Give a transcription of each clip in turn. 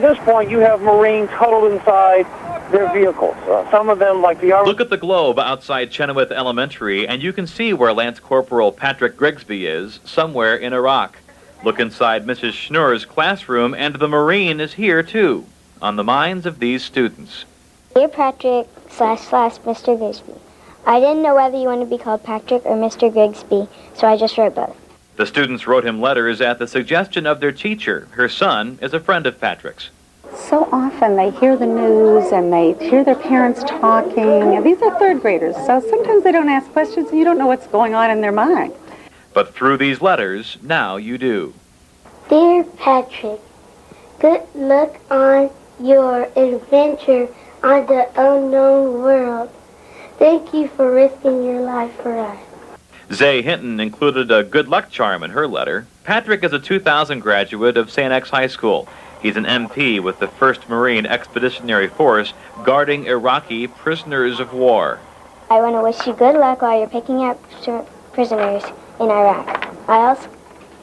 this point, you have Marines huddled inside their vehicles. Some of them, like the Army... Look at the globe outside Chenoweth Elementary, and you can see where Lance Corporal Patrick Grigsby is, somewhere in Iraq. Look inside Mrs. Schneur's classroom, and the Marine is here, too, on the minds of these students. Dear Patrick / Mr. Grigsby, I didn't know whether you wanted to be called Patrick or Mr. Grigsby, so I just wrote both. The students wrote him letters at the suggestion of their teacher. Her son is a friend of Patrick's. So often they hear the news and they hear their parents talking. These are third graders, so sometimes they don't ask questions and you don't know what's going on in their mind. But through these letters, now you do. Dear Patrick, good luck on your adventure on the unknown world. Thank you for risking your life for us. Zay Hinton included a good luck charm in her letter. Patrick is a 2000 graduate of St. X High School. He's an MP with the 1st Marine Expeditionary Force guarding Iraqi prisoners of war. I want to wish you good luck while you're picking up prisoners in Iraq. I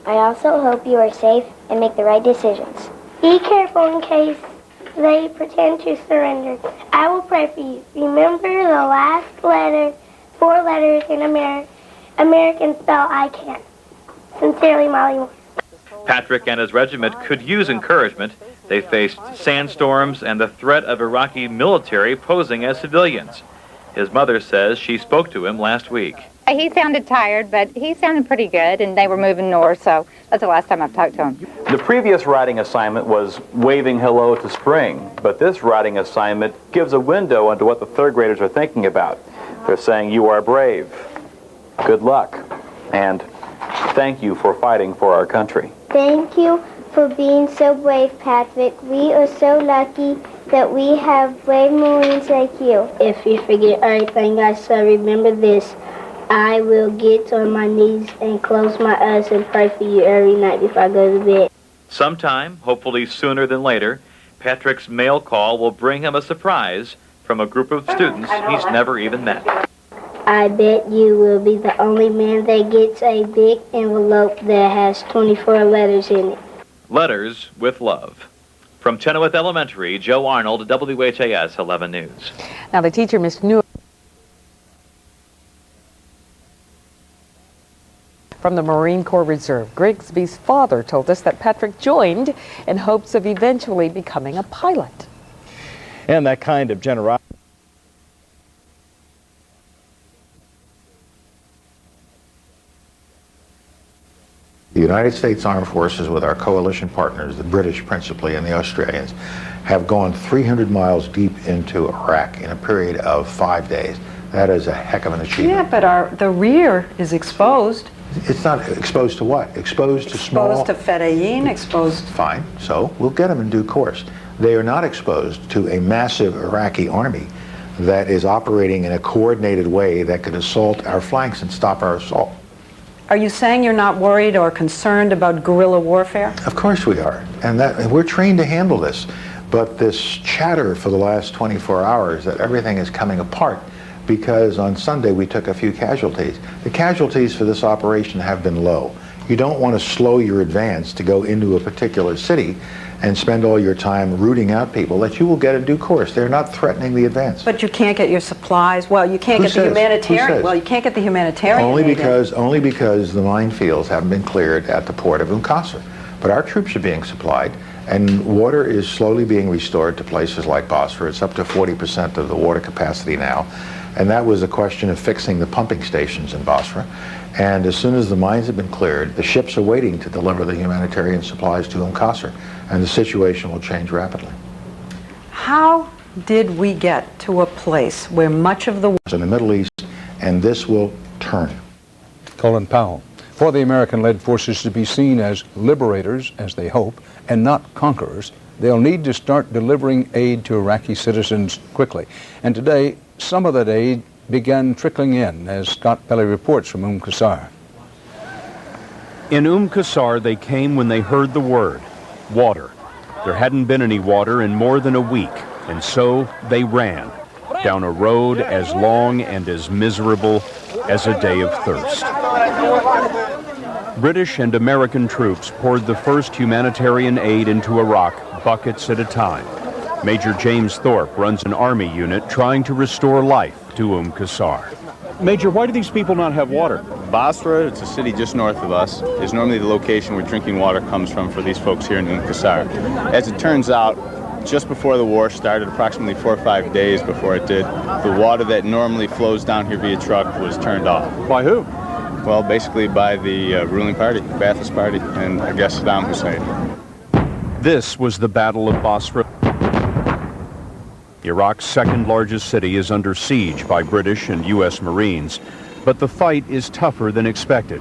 also hope you are safe and make the right decisions. Be careful in case they pretend to surrender. I will pray for you. Remember the last letter, 4 letters in American spell I can. Sincerely, Molly Moore. Patrick and his regiment could use encouragement. They faced sandstorms and the threat of Iraqi military posing as civilians. His mother says she spoke to him last week. He sounded tired, but he sounded pretty good, and they were moving north, so that's the last time I've talked to him. The previous writing assignment was waving hello to spring, but this writing assignment gives a window into what the 3rd graders are thinking about. They're saying, you are brave, good luck, and thank you for fighting for our country. Thank you for being so brave, Patrick. We are so lucky that we have brave Marines like you. If you forget everything I said, remember this. I will get on my knees and close my eyes and pray for you every night before I go to bed. Sometime, hopefully sooner than later, Patrick's mail call will bring him a surprise from a group of students he's never even met. I bet you will be the only man that gets a big envelope that has 24 letters in it. Letters with love. From Chenoweth Elementary, Joe Arnold, WHAS 11 News. Now the teacher, Ms. New. From the Marine Corps Reserve, Grigsby's father told us that Patrick joined in hopes of eventually becoming a pilot. And that kind of generosity. The United States Armed Forces, with our coalition partners, the British principally and the Australians, have gone 300 miles deep into Iraq in a period of 5 days. That is a heck of an achievement. Yeah, but the rear is exposed. It's not exposed to what? Exposed to small... Exposed to Fedayeen, exposed... Fine, so we'll get them in due course. They are not exposed to a massive Iraqi army that is operating in a coordinated way that could assault our flanks and stop our assault. Are you saying you're not worried or concerned about guerrilla warfare? Of course we are, and we're trained to handle this. But this chatter for the last 24 hours that everything is coming apart because on Sunday we took a few casualties. The casualties for this operation have been low. You don't want to slow your advance to go into a particular city and spend all your time rooting out people that you will get in due course. They're not threatening the advance. But you can't get your supplies. Well, you can't get the humanitarian. Well, you can't get the humanitarian. Only because the minefields haven't been cleared at the port of Qasr. But our troops are being supplied, and water is slowly being restored to places like Basra. It's up to 40% of the water capacity now. And that was a question of fixing the pumping stations in Basra. And as soon as the mines have been cleared, the ships are waiting to deliver the humanitarian supplies to Qasr, and the situation will change rapidly. How did we get to a place where much of the... in the Middle East, and this will turn. Colin Powell. For the American-led forces to be seen as liberators, as they hope, and not conquerors, they'll need to start delivering aid to Iraqi citizens quickly. And today, some of that aid began trickling in, as Scott Pelley reports from Qasr. In Qasr, they came when they heard the word, water. There hadn't been any water in more than a week, and so they ran down a road as long and as miserable as a day of thirst. British and American troops poured the first humanitarian aid into Iraq buckets at a time. Major James Thorpe runs an Army unit trying to restore life to Qasr. Major, why do these people not have water? Basra, it's a city just north of us, is normally the location where drinking water comes from for these folks here in Qasr. As it turns out, just before the war started, approximately 4 or 5 days before it did, the water that normally flows down here via truck was turned off. By who? Well, basically by the ruling party, the Ba'athist Party, and I guess Saddam Hussein. This was the Battle of Basra. Iraq's second largest city is under siege by British and U.S. Marines, but the fight is tougher than expected.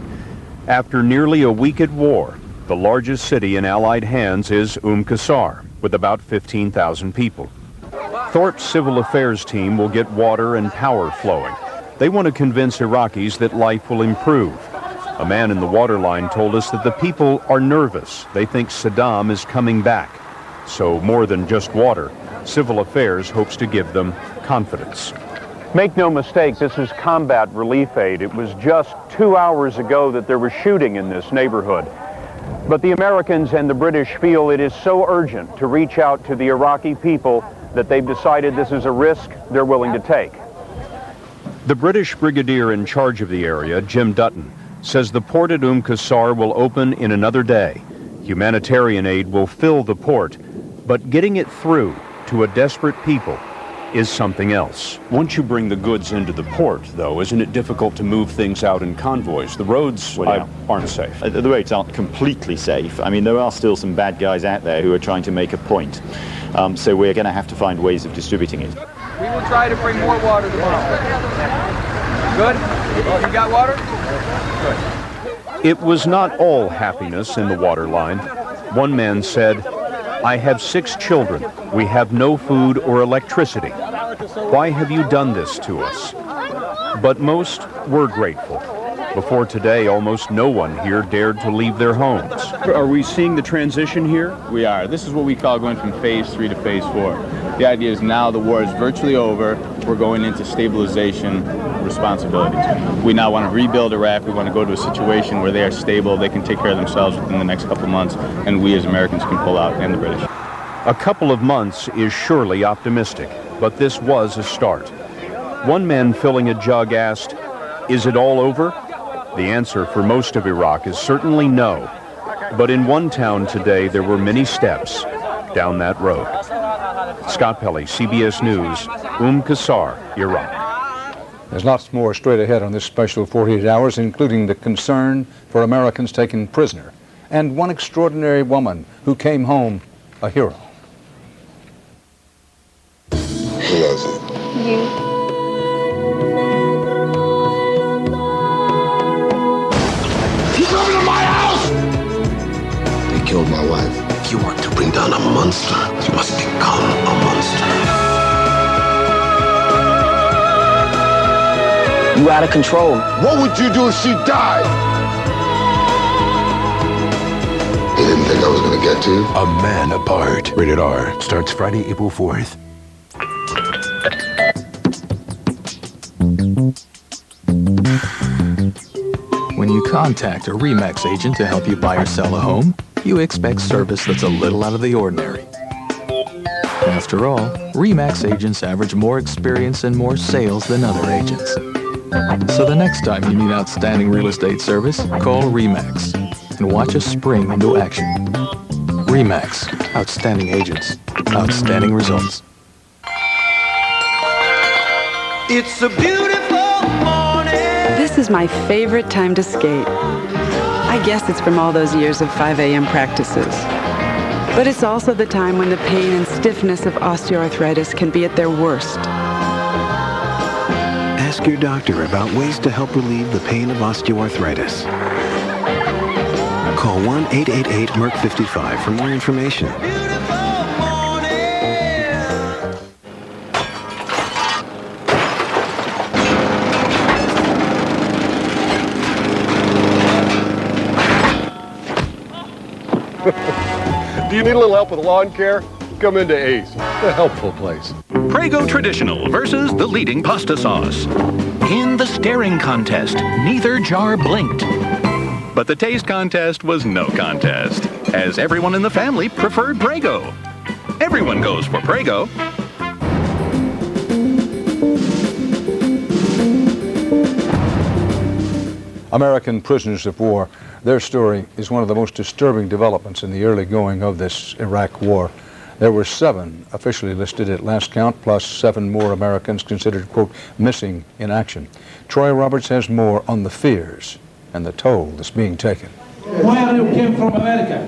After nearly a week at war, the largest city in Allied hands is Qasr, with about 15,000 people. Thorpe's civil affairs team will get water and power flowing. They want to convince Iraqis that life will improve. A man in the water line told us that the people are nervous. They think Saddam is coming back. So more than just water, Civil Affairs hopes to give them confidence. Make no mistake, this is combat relief aid. It was just 2 hours ago that there was shooting in this neighborhood. But the Americans and the British feel it is so urgent to reach out to the Iraqi people that they've decided this is a risk they're willing to take. The British brigadier in charge of the area, Jim Dutton, says the port at Qasr will open in another day. Humanitarian aid will fill the port, but getting it through to a desperate people is something else. Once you bring the goods into the port, though, isn't it difficult to move things out in convoys? The roads aren't safe. The roads aren't completely safe. I mean, there are still some bad guys out there who are trying to make a point. So we're going to have to find ways of distributing it. We will try to bring more water tomorrow. Good? You got water? Good. It was not all happiness in the water line. One man said, "I have 6 children. We have no food or electricity. Why have you done this to us?" But most were grateful. Before today, almost no one here dared to leave their homes. Are we seeing the transition here? We are. This is what we call going from phase 3 to phase 4. The idea is now the war is virtually over. We're going into stabilization responsibilities. We now want to rebuild Iraq. We want to go to a situation where they are stable, they can take care of themselves within the next couple months, and we as Americans can pull out, and the British. A couple of months is surely optimistic, but this was a start. One man filling a jug asked, "Is it all over?" The answer for most of Iraq is certainly no. But in one town today, there were many steps down that road. Scott Pelley, CBS News, Qasr, Iraq. There's lots more straight ahead on this special 48 hours, including the concern for Americans taken prisoner and one extraordinary woman who came home a hero. Who was it? You. You coming to my house? They killed my wife. If you want to bring down a monster, you must become a monster. You out of control. What would you do if she died? You didn't think I was going to get to you? A Man Apart. Rated R. Starts Friday, April 4th. When you contact a RE/MAX agent to help you buy or sell a home, you expect service that's a little out of the ordinary. After all, RE/MAX agents average more experience and more sales than other agents. So the next time you need outstanding real estate service, call RE/MAX and watch us spring into action. RE/MAX, outstanding agents, outstanding results. It's a beautiful morning. This is my favorite time to skate. I guess it's from all those years of 5 a.m. practices. But it's also the time when the pain and stiffness of osteoarthritis can be at their worst. Ask your doctor about ways to help relieve the pain of osteoarthritis. Call 1-888-MERC55 for more information. Do you need a little help with lawn care? Come into Ace, the helpful place. Prego Traditional versus the leading pasta sauce. In the staring contest, neither jar blinked. But the taste contest was no contest, as everyone in the family preferred Prego. Everyone goes for Prego. American prisoners of war, their story is one of the most disturbing developments in the early going of this Iraq war. There were 7 officially listed at last count, plus 7 more Americans considered, quote, missing in action. Troy Roberts has more on the fears and the toll that's being taken. Where you came from America?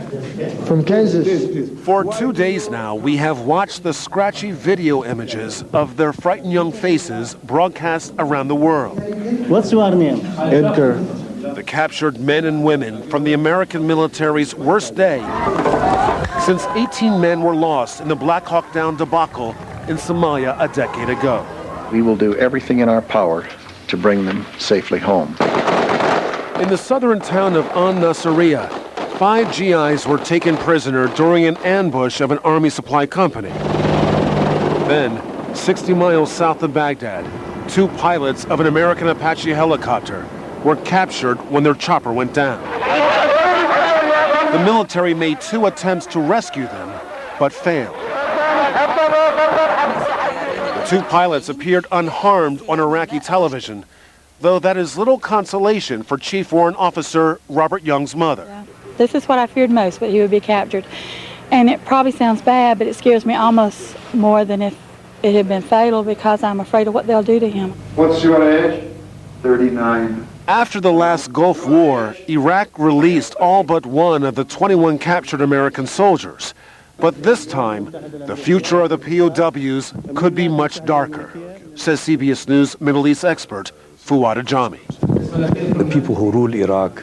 From Kansas. For 2 days now, we have watched the scratchy video images of their frightened young faces broadcast around the world. What's your name? Edgar. The captured men and women from the American military's worst day since 18 men were lost in the Black Hawk Down debacle in Somalia a decade ago. We will do everything in our power to bring them safely home. In the southern town of An-Nasiriyah, 5 GIs were taken prisoner during an ambush of an army supply company. Then, 60 miles south of Baghdad, 2 pilots of an American Apache helicopter were captured when their chopper went down. The military made 2 attempts to rescue them, but failed. The 2 pilots appeared unharmed on Iraqi television, though that is little consolation for Chief Warrant Officer Robert Young's mother. This is what I feared most, that he would be captured. And it probably sounds bad, but it scares me almost more than if it had been fatal, because I'm afraid of what they'll do to him. What's your age? 39. After the last Gulf War, Iraq released all but 1 of the 21 captured American soldiers. But this time, the future of the POWs could be much darker, says CBS News Middle East expert Fuad Ajami. The people who rule Iraq,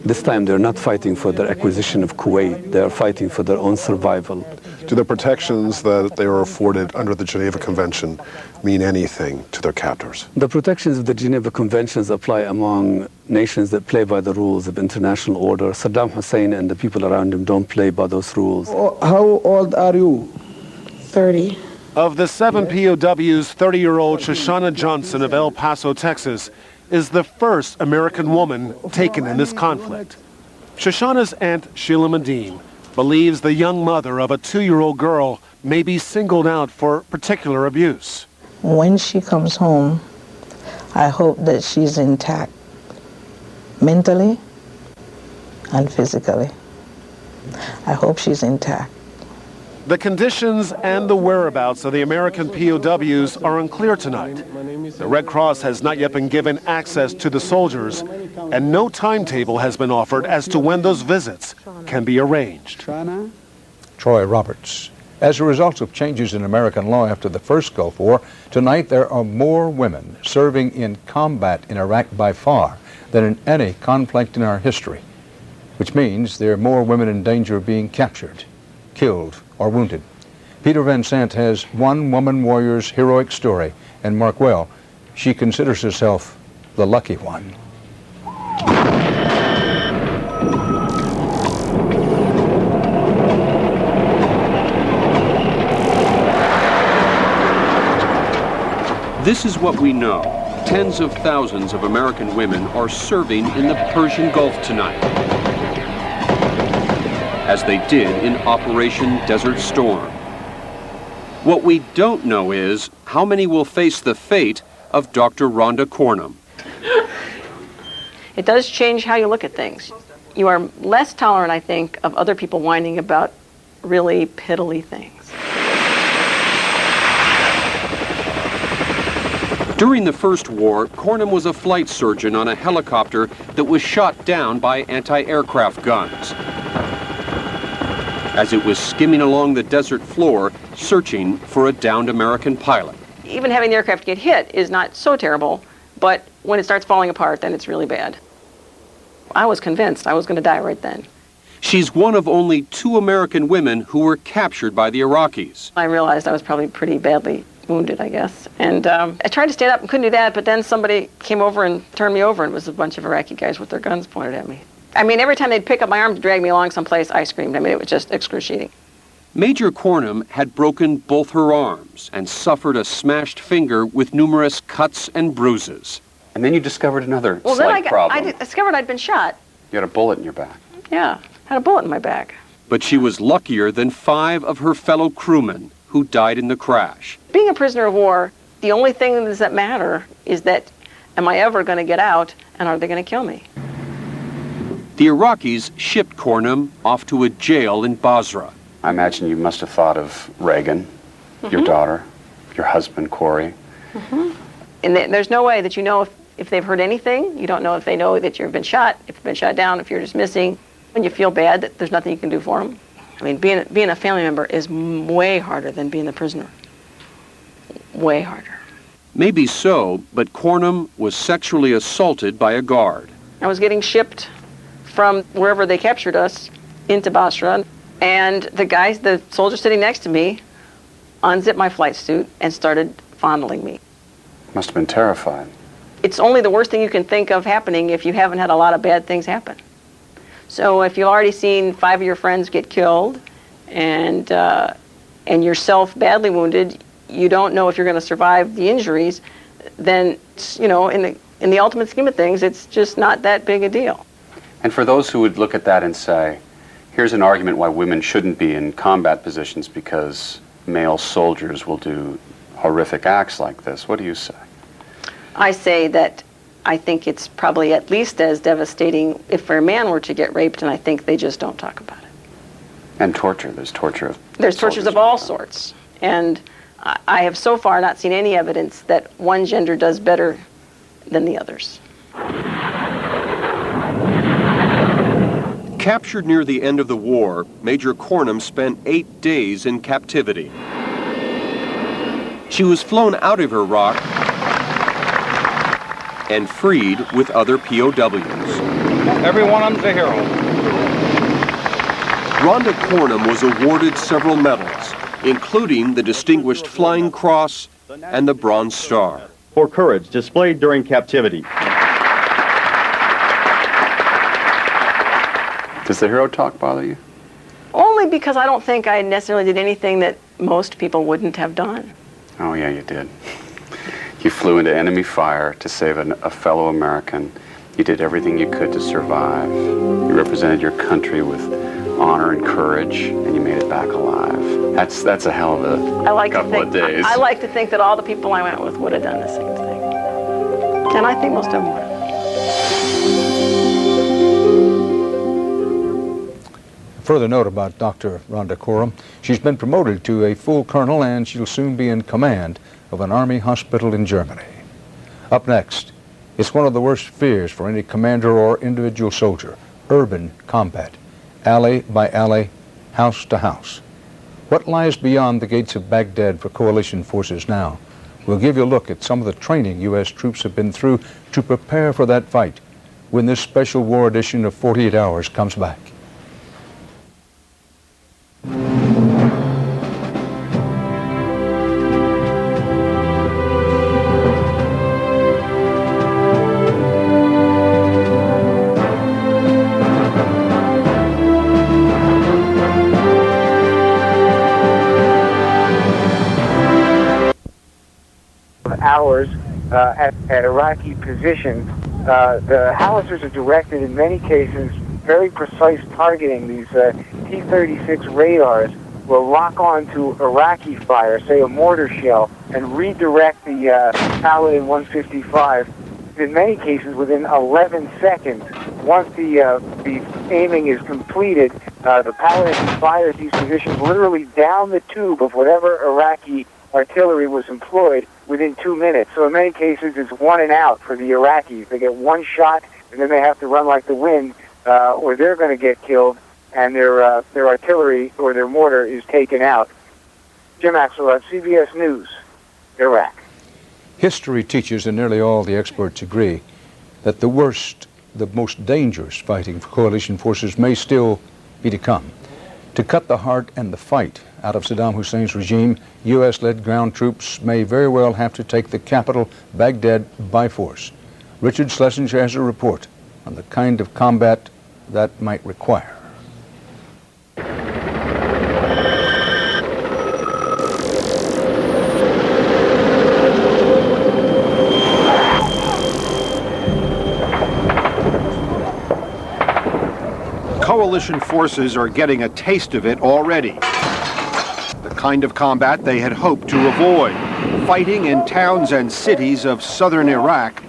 this time they're not fighting for their acquisition of Kuwait, they're fighting for their own survival. Do the protections that they are afforded under the Geneva Convention mean anything to their captors? The protections of the Geneva Conventions apply among nations that play by the rules of international order. Saddam Hussein and the people around him don't play by those rules. How old are you? 30. Of the 7 POWs, 30-year-old Shoshana Johnson of El Paso, Texas, is the first American woman taken in this conflict. Shoshana's aunt, Sheila Medine, believes the young mother of a 2-year-old girl may be singled out for particular abuse. When she comes home, I hope that she's intact, mentally and physically. I hope she's intact. The conditions and the whereabouts of the American POWs are unclear tonight. The Red Cross has not yet been given access to the soldiers, and no timetable has been offered as to when those visits can be arranged. Troy Roberts. As a result of changes in American law after the first Gulf War, tonight there are more women serving in combat in Iraq by far than in any conflict in our history, which means there are more women in danger of being captured, killed, or wounded. Peter Van Sant has one woman warrior's heroic story, and mark well, she considers herself the lucky one. This is what we know. Tens of thousands of American women are serving in the Persian Gulf tonight, as they did in Operation Desert Storm. What we don't know is how many will face the fate of Dr. Rhonda Cornum. It does change how you look at things. You are less tolerant, I think, of other people whining about really piddly things. During the First War, Cornum was a flight surgeon on a helicopter that was shot down by anti-aircraft guns as it was skimming along the desert floor, searching for a downed American pilot. Even having the aircraft get hit is not so terrible, but when it starts falling apart, then it's really bad. I was convinced I was going to die right then. She's one of only 2 American women who were captured by the Iraqis. I realized I was probably pretty badly wounded, I guess. And I tried to stand up and couldn't do that, but then somebody came over and turned me over, and it was a bunch of Iraqi guys with their guns pointed at me. I mean, every time they'd pick up my arm to drag me along someplace, I screamed. I mean, it was just excruciating. Major Cornum had broken both her arms and suffered a smashed finger with numerous cuts and bruises. And then you discovered another Well, slight then problem. I discovered I'd been shot. You had a bullet in your back. Yeah, had a bullet in my back. but she was luckier than 5 of her fellow crewmen who died in the crash. Being a prisoner of war, the only things that matter is that, am I ever going to get out, and are they going to kill me? The Iraqis shipped Cornum off to a jail in Basra. I imagine you must have thought of Reagan, your daughter, your husband, Corey. And there's no way that you know if they've heard anything. You don't know if they know that you've been shot, if you've been shot down, if you're just missing. When you feel bad that there's nothing you can do for them. I mean, being a family member is way harder than being a prisoner. Way harder. Maybe so, but Cornum was sexually assaulted by a guard. I was getting shipped from wherever they captured us into Basra, and the soldier sitting next to me unzipped my flight suit and started fondling me. Must have been terrified. It's only the worst thing you can think of happening if you haven't had a lot of bad things happen. So if you've already seen 5 of your friends get killed and yourself badly wounded, you don't know if you're going to survive the injuries, then, you know, in the ultimate scheme of things, it's just not that big a deal. And for those who would look at that and say, here's an argument why women shouldn't be in combat positions because male soldiers will do horrific acts like this, what do you say? I say that I think it's probably at least as devastating if a man were to get raped, and I think they just don't talk about it. And torture. There's torture. There's tortures of all sorts. And I have so far not seen any evidence that one gender does better than the others. Captured near the end of the war, Major Cornum spent 8 days in captivity. She was flown out of Iraq and freed with other POWs. Everyone unto a hero. Rhonda Cornum was awarded several medals, including the Distinguished Flying Cross and the Bronze Star. For courage displayed during captivity. Does the hero talk bother you? Only because I don't think I necessarily did anything that most people wouldn't have done. Oh, yeah, you did. You flew into enemy fire to save a fellow American. You did everything you could to survive. You represented your country with honor and courage, and you made it back alive. That's a hell of a couple of days. I like to think that all the people I went with would have done the same thing. And I think most of them would have. Further note about Dr. Rhonda Cornum. She's been promoted to a full colonel, and she'll soon be in command of an army hospital in Germany. Up next, it's one of the worst fears for any commander or individual soldier, urban combat, alley by alley, house to house. What lies beyond the gates of Baghdad for coalition forces now? We'll give you a look at some of the training U.S. troops have been through to prepare for that fight when this special war edition of 48 Hours comes back. Hours at Iraqi positions. The howitzers are directed in many cases very precise targeting. These T-36 radars will lock onto Iraqi fire, say a mortar shell, and redirect the Paladin 155 in many cases within 11 seconds. Once the aiming is completed, the Paladin fires these positions literally down the tube of whatever Iraqi artillery was employed within 2 minutes. So in many cases, it's one and out for the Iraqis. They get one shot, and then they have to run like the wind, or they're going to get killed, and their artillery or their mortar is taken out. Jim Axelrod, CBS News, Iraq. History teaches, and nearly all the experts agree, that the worst, the most dangerous fighting for coalition forces may still be to come. To cut the heart and the fight out of Saddam Hussein's regime, U.S.-led ground troops may very well have to take the capital, Baghdad, by force. Richard Schlesinger has a report on the kind of combat that might require. coalition forces are getting a taste of it already. The kind of combat they had hoped to avoid, fighting in towns and cities of southern Iraq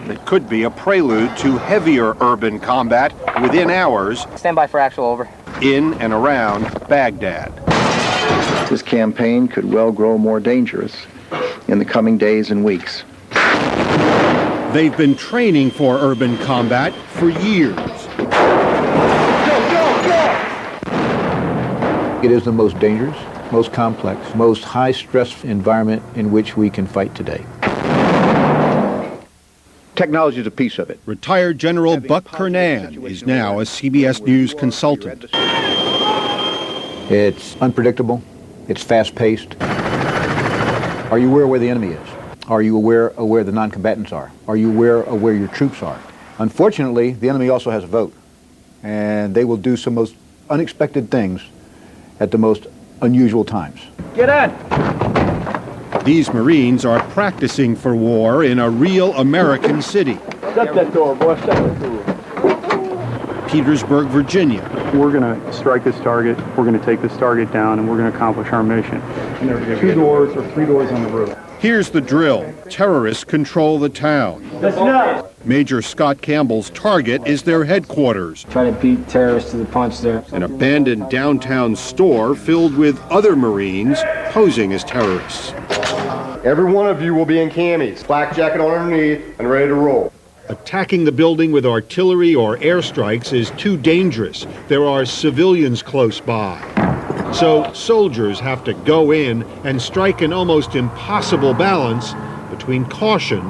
that could be a prelude to heavier urban combat within hours. Stand by for actual, over. In and around Baghdad. This campaign could well grow more dangerous in the coming days and weeks. They've been training for urban combat for years. It is the most dangerous, most complex, most high-stress environment in which we can fight today. Technology is a piece of it. Retired General Buck Kernan is now a CBS News consultant. It's unpredictable. It's fast-paced. Are you aware where the enemy is? Are you aware of where the non-combatants are? Are you aware of where your troops are? Unfortunately, the enemy also has a vote, and they will do some most unexpected things at the most unusual times. Get in! These Marines are practicing for war in a real American city. Shut that door, boy. Shut that door. Petersburg, Virginia. We're going to strike this target, we're going to take this target down, and we're going to accomplish our mission. And there are 2 doors or 3 doors on the roof. Here's the drill. Terrorists control the town. Major Scott Campbell's target is their headquarters. Try to beat terrorists to the punch there. An abandoned downtown store filled with other Marines posing as terrorists. Every one of you will be in camis, black jacket on underneath, and ready to roll. Attacking the building with artillery or airstrikes is too dangerous. There are civilians close by. So soldiers have to go in and strike an almost impossible balance between caution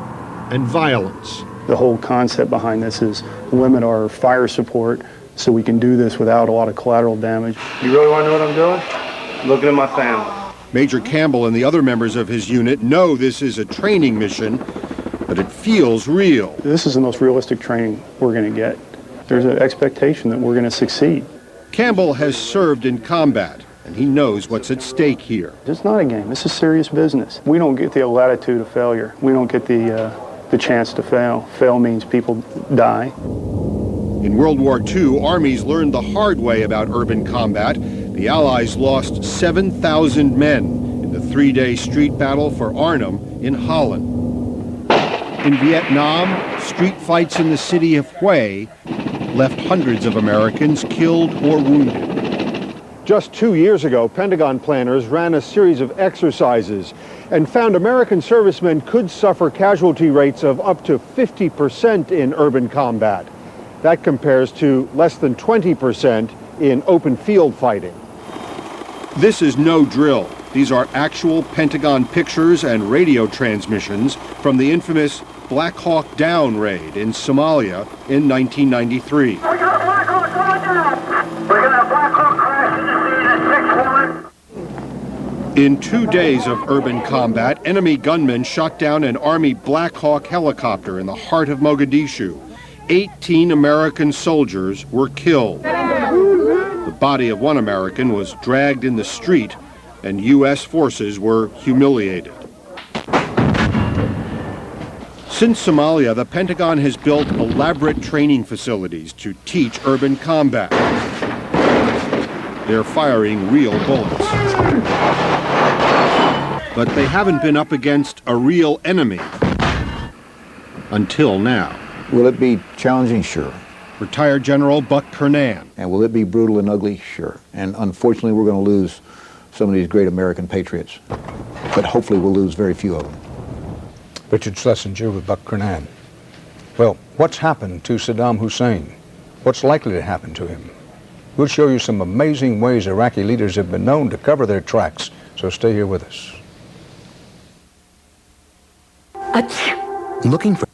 and violence. The whole concept behind this is limit our fire support so we can do this without a lot of collateral damage. You really want to know what I'm doing? Looking at my family. Major Campbell and the other members of his unit know this is a training mission, but it feels real. This is the most realistic training we're going to get. There's an expectation that we're going to succeed. Campbell has served in combat, and he knows what's at stake here. It's not a game. This is serious business. We don't get the latitude of failure. We don't get the chance to fail. Fail means people die. In World War II, armies learned the hard way about urban combat. The Allies lost 7,000 men in the 3-day street battle for Arnhem in Holland. In Vietnam, street fights in the city of Hue left hundreds of Americans killed or wounded. Just 2 years ago, Pentagon planners ran a series of exercises and found American servicemen could suffer casualty rates of up to 50% in urban combat. That compares to less than 20% in open field fighting. This is no drill. These are actual Pentagon pictures and radio transmissions from the infamous Black Hawk Down raid in Somalia in 1993. We got Black Hawk coming down. We got a Black Hawk crash in the scene at 6-1. In 2 days of urban combat, enemy gunmen shot down an Army Black Hawk helicopter in the heart of Mogadishu. 18 American soldiers were killed. The body of one American was dragged in the street, and U.S. forces were humiliated. Since Somalia, the Pentagon has built elaborate training facilities to teach urban combat. They're firing real bullets. But they haven't been up against a real enemy until now. Will it be challenging? Sure. Retired General Buck Kernan. And will it be brutal and ugly? Sure. And unfortunately, we're going to lose some of these great American patriots. But hopefully we'll lose very few of them. Richard Schlesinger with Buck Kernan. Well, what's happened to Saddam Hussein? What's likely to happen to him? We'll show you some amazing ways Iraqi leaders have been known to cover their tracks, so stay here with us. Looking for